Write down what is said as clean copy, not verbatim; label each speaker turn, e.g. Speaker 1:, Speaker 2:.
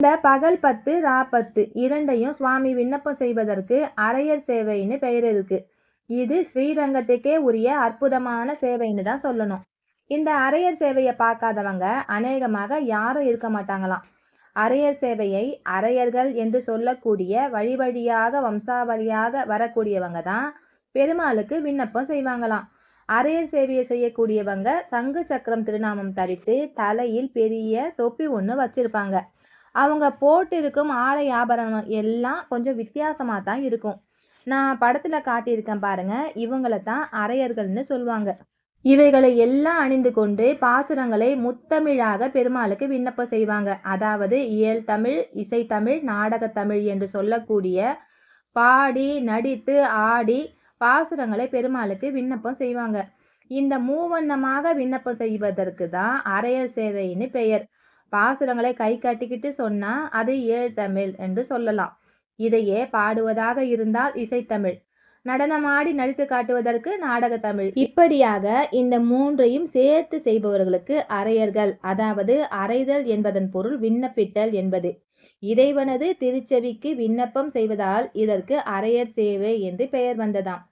Speaker 1: இந்த பகல் 10 ரா 10 இரண்டையும் சுவாமி விண்ணப்பம் செய்வதற்கு அரையர் சேவைன்னு பெயர் இருக்கு. இது ஸ்ரீரங்கத்துக்கே உரிய அற்புதமான சேவைன்னு தான் சொல்லணும். இந்த அரையர் சேவையை பார்க்காதவங்க அநேகமாக யாரும் இருக்க மாட்டாங்களாம். அரையர் சேவையை அரையர்கள் என்று சொல்லக்கூடிய வழி வழியாக வம்சாவளியாக வரக்கூடியவங்க தான் பெருமாளுக்கு விண்ணப்பம் செய்வாங்களாம். அரையர் சேவையை செய்யக்கூடியவங்க சங்கு சக்கரம் திருநாமம் தரித்து தலையில் பெரிய தொப்பி ஒன்று வச்சிருப்பாங்க. அவங்க போட்டிருக்கும் ஆடை ஆபரணம் எல்லாம் கொஞ்சம் வித்தியாசமாக தான் இருக்கும். நான் படத்தில் காட்டியிருக்கேன் பாருங்க, இவங்களை தான் அரையர்கள்னு சொல்லுவாங்க. இவைகளை எல்லாம் அணிந்து கொண்டு பாசுரங்களை முத்தமிழாக பெருமாளுக்கு விண்ணப்பம் செய்வாங்க. அதாவது இயல் தமிழ், இசைத்தமிழ், நாடகத்தமிழ் என்று சொல்லக்கூடிய பாடி நடித்து ஆடி பாசுரங்களை பெருமாளுக்கு விண்ணப்பம் செய்வாங்க. இந்த மூவண்ணமாக விண்ணப்பம் செய்வதற்கு தான் அரையர் சேவைன்னு பெயர். பாசுரங்களை கை கட்டிக்கிட்டு சொன்னா அது ஏழ்தமிழ் என்று சொல்லலாம். இதையே பாடுவதாக இருந்தால் இசைத்தமிழ், நடனமாடி நடித்து காட்டுவதற்கு நாடகத்தமிழ், இப்படியாக இந்த மூன்றையும் சேர்த்து செய்பவர்களுக்கு அரையர்கள், அதாவது அறைதல் என்பதன் பொருள் விண்ணப்பித்தல் என்பது. இறைவனது திருச்செவிக்கு விண்ணப்பம் செய்வதால் இதற்கு அரையர் சேவை என்று பெயர் வந்ததாம்.